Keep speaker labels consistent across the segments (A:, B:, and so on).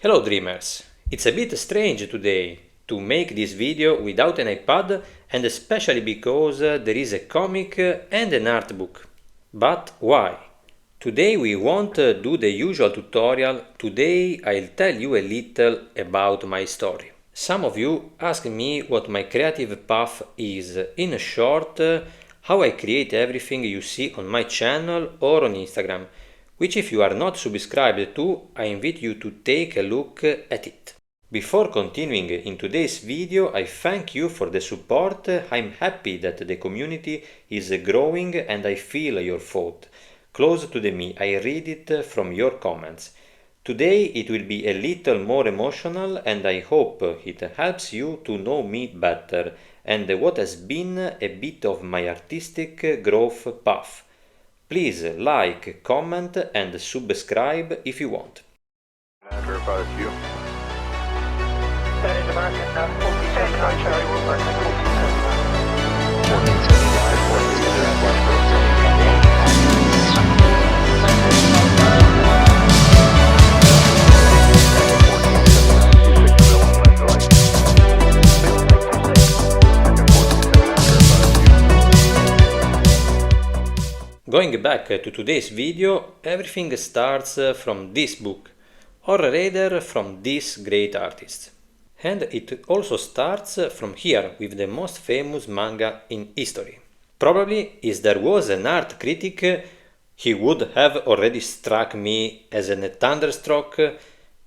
A: Hello dreamers! It's a bit strange today to make this video without an iPad, and especially because there is a comic and an art book. But why? Today we won't do the usual tutorial. Today I'll tell you a little about my story. Some of you ask me what my creative path is. In short, how I create everything you see on my channel or on Instagram, which if you are not subscribed to, I invite you to take a look at it. Before continuing in today's video, I thank you for the support. I'm happy that the community is growing and I feel your thought close to me. I read it from your comments. Today it will be a little more emotional and I hope it helps you to know me better and what has been a bit of my artistic growth path. Please like, comment and subscribe if you want. Going back to today's video, everything starts from this book, or rather from this great artist. And it also starts from here with the most famous manga in history. Probably if there was an art critic, he would have already struck me as a thunderstroke.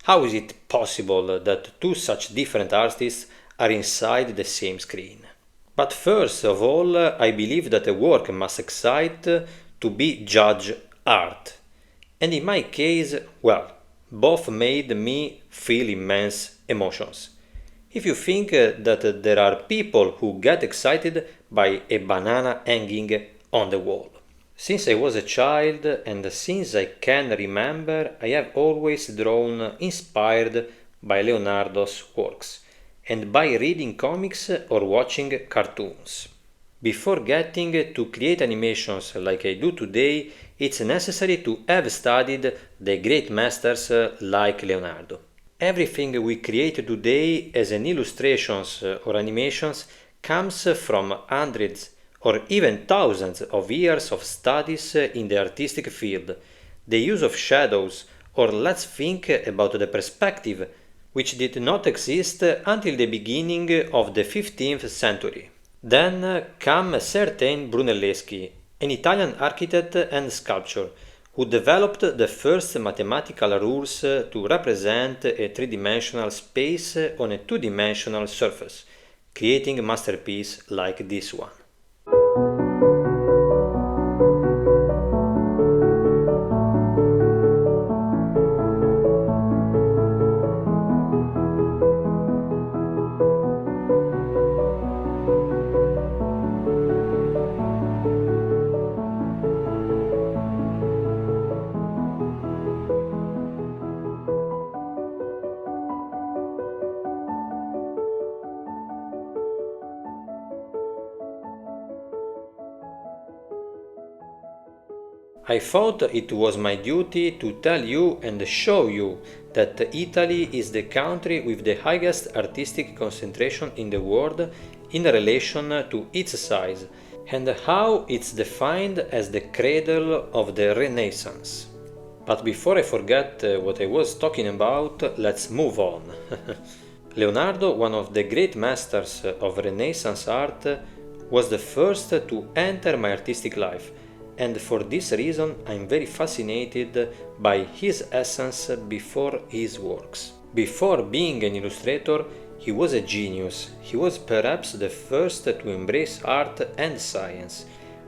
A: How is it possible that two such different artists are inside the same screen? But first of all, I believe that a work must excite to be judged art. And in my case, well, both made me feel immense emotions. If you think that there are people who get excited by a banana hanging on the wall. Since I was a child and since I can remember, I have always drawn inspired by Leonardo's works and by reading comics or watching cartoons. Before getting to create animations like I do today, it's necessary to have studied the great masters like Leonardo. Everything we create today as an illustrations or animations comes from hundreds or even thousands of years of studies in the artistic field, the use of shadows, or let's think about the perspective, which did not exist until the beginning of the 15th century. Then came a certain Brunelleschi, an Italian architect and sculptor, who developed the first mathematical rules to represent a three-dimensional space on a two-dimensional surface, creating a masterpiece like this one. I thought it was my duty to tell you and show you that Italy is the country with the highest artistic concentration in the world in relation to its size, and how it's defined as the cradle of the Renaissance. But before I forget what I was talking about, let's move on. Leonardo, one of the great masters of Renaissance art, was the first to enter my artistic life. And for this reason I'm very fascinated by his essence before his works. Before being an illustrator, he was a genius. He was perhaps the first to embrace art and science.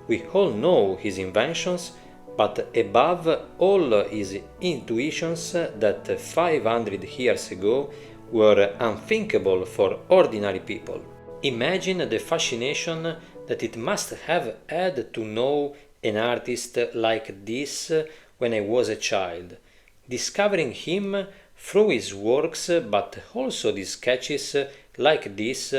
A: We all know his inventions, but above all his intuitions that 500 years ago were unthinkable for ordinary people. Imagine the fascination that it must have had to know an artist like this when I was a child, discovering him through his works, but also these sketches like this,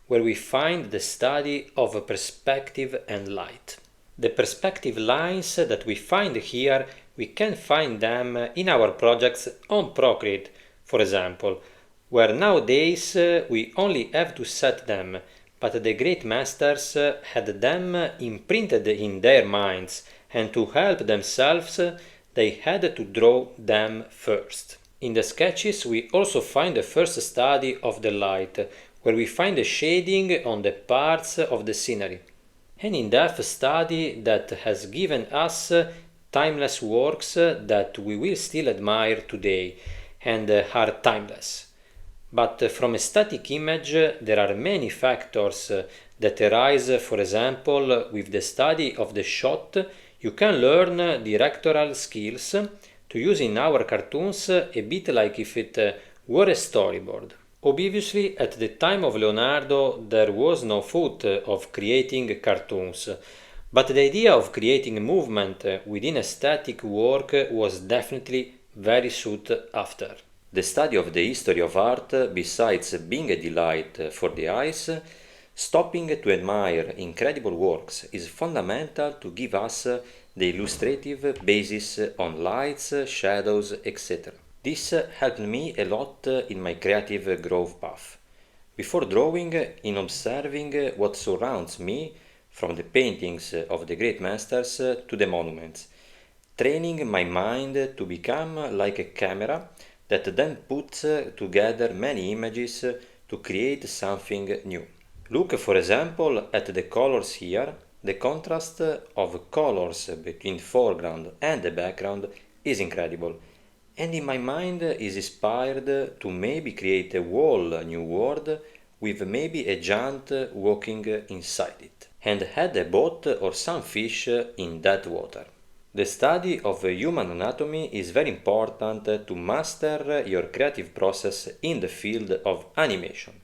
A: where we find the study of perspective and light. The perspective lines that we find here, we can find them in our projects on Procreate. for example, where nowadays we only have to set them, but the great masters had them imprinted in their minds, and to help themselves they had to draw them first. In the sketches we also find the first study of the light, where we find the shading on the parts of the scenery. An in-depth study that has given us timeless works that we will still admire today and are timeless. But from a static image there are many factors that arise. For example, with the study of the shot you can learn directorial skills to use in our cartoons a bit like if it were a storyboard. Obviously, at the time of Leonardo there was no thought of creating cartoons, but the idea of creating movement within a static work was definitely very sought after. The study of the history of art, besides being a delight for the eyes, stopping to admire incredible works is fundamental to give us the illustrative basis on lights, shadows, etc. This helped me a lot in my creative growth path. Before drawing, in observing what surrounds me, from the paintings of the great masters to the monuments, training my mind to become like a camera that then puts together many images to create something new. Look, for example, at the colors here. The contrast of colors between foreground and the background is incredible, and in my mind is inspired to maybe create a whole new world with maybe a giant walking inside it, and add a boat or some fish in that water. The study of human anatomy is very important to master your creative process in the field of animation.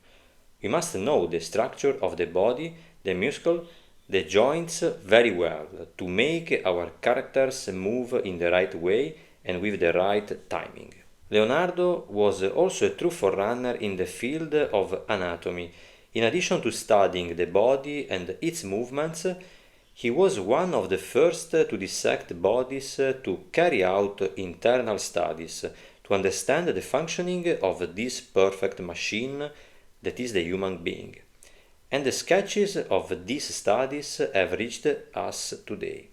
A: We must know the structure of the body, the muscle, the joints very well to make our characters move in the right way and with the right timing. Leonardo was also a true forerunner in the field of anatomy. In addition to studying the body and its movements, he was one of the first to dissect bodies to carry out internal studies to understand the functioning of this perfect machine that is the human being. And the sketches of these studies have reached us today.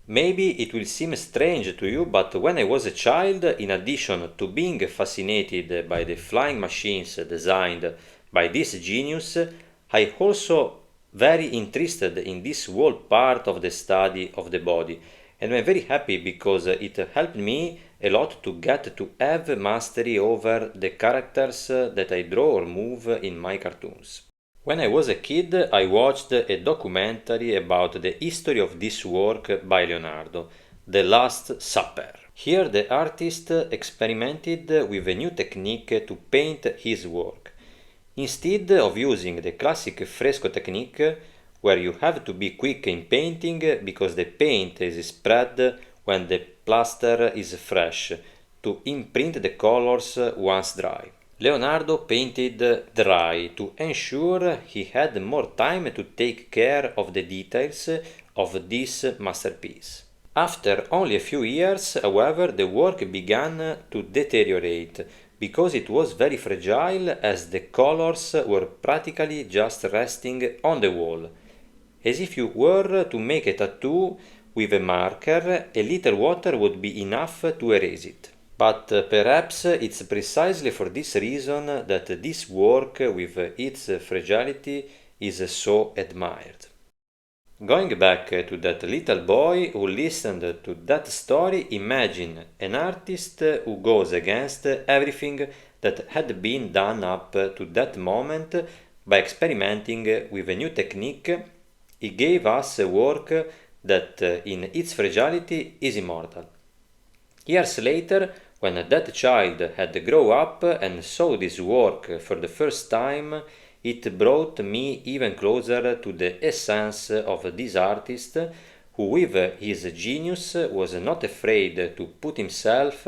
A: Maybe it will seem strange to you, but when I was a child, in addition to being fascinated by the flying machines designed by this genius, I also very interested in this whole part of the study of the body, and I'm very happy because it helped me a lot to get to have mastery over the characters that I draw or move in my cartoons. When I was a kid, I watched a documentary about the history of this work by Leonardo, The Last Supper. Here the artist experimented with a new technique to paint his work. Instead of using the classic fresco technique, where you have to be quick in painting because the paint is spread when the plaster is fresh, to imprint the colors once dry. Leonardo painted dry to ensure he had more time to take care of the details of this masterpiece. After only a few years, however, the work began to deteriorate because it was very fragile, as the colors were practically just resting on the wall. As if you were to make a tattoo with a marker, a little water would be enough to erase it. But perhaps it's precisely for this reason that this work with its fragility is so admired. Going back to that little boy who listened to that story, imagine an artist who goes against everything that had been done up to that moment by experimenting with a new technique. He gave us a work that in its fragility is immortal. Years later, when that child had grown up and saw this work for the first time, it brought me even closer to the essence of this artist, who with his genius was not afraid to put himself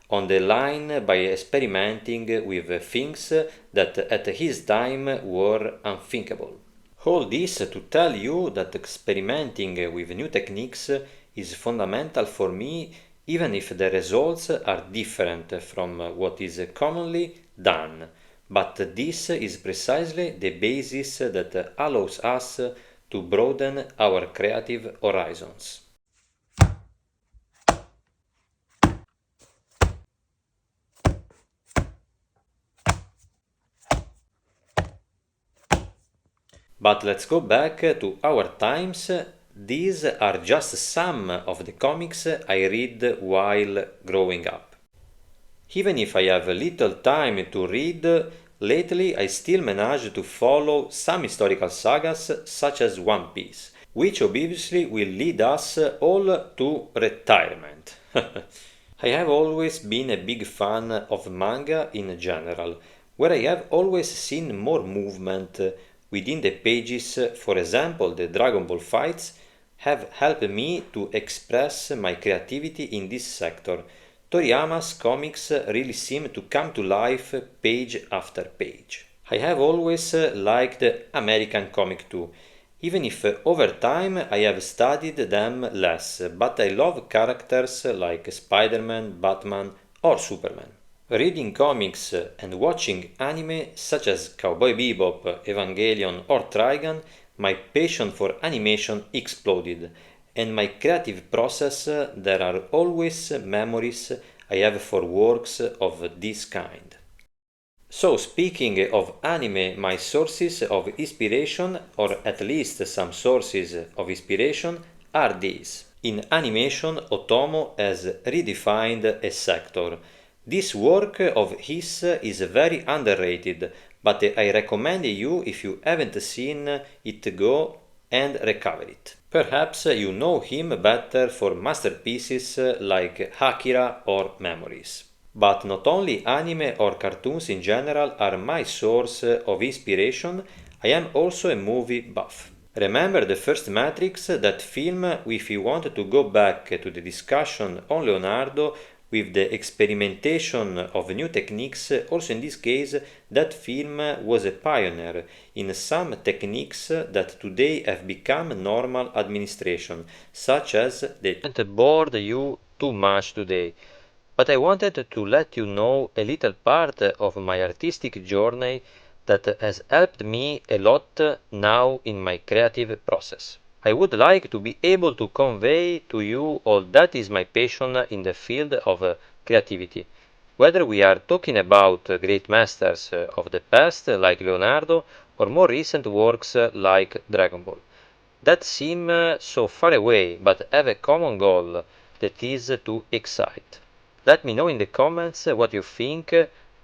A: on the line by experimenting with things that at his time were unthinkable. All this to tell you that experimenting with new techniques is fundamental for me even if the results are different from what is commonly done. But this is precisely the basis that allows us to broaden our creative horizons. But let's go back to our times. These are just some of the comics I read while growing up. Even if I have little time to read, lately I still manage to follow some historical sagas such as One Piece, which obviously will lead us all to retirement. I have always been a big fan of manga in general, where I have always seen more movement within the pages. For example, the Dragon Ball fights have helped me to express my creativity in this sector. Toriyama's comics really seem to come to life page after page. I have always liked American comic too, even if over time I have studied them less, but I love characters like Spider-Man, Batman or Superman. Reading comics and watching anime such as Cowboy Bebop, Evangelion or Trigun, my passion for animation exploded, and my creative process, there are always memories I have for works of this kind. So, speaking of anime, my sources of inspiration, or at least some sources of inspiration, are these. In animation, Otomo has redefined a sector. This work of his is very underrated, but I recommend you, if you haven't seen it, go and recover it. Perhaps you know him better for masterpieces like Akira or Memories. But not only anime or cartoons in general are my source of inspiration, I am also a movie buff. Remember the first Matrix, that film? If you want to go back to the discussion on Leonardo with the experimentation of new techniques, also in this case, that film was a pioneer in some techniques that today have become normal administration, such as the bored you too much today. But I wanted to let you know a little part of my artistic journey that has helped me a lot now in my creative process. I would like to be able to convey to you all that is my passion in the field of creativity. Whether we are talking about great masters of the past like Leonardo or more recent works like Dragon Ball, that seem so far away but have a common goal, that is to excite. Let me know in the comments what you think,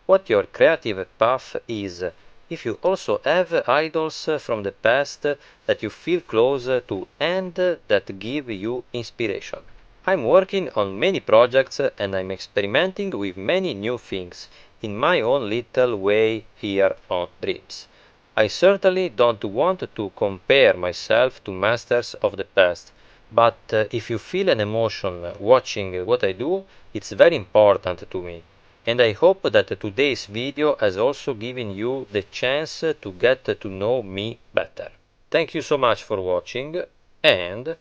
A: what your creative path is. If you also have idols from the past that you feel close to and that give you inspiration. I'm working on many projects and I'm experimenting with many new things in my own little way here on Dreams. I certainly don't want to compare myself to masters of the past, but if you feel an emotion watching what I do, it's very important to me. And I hope that today's video has also given you the chance to get to know me better. Thank you so much for watching, and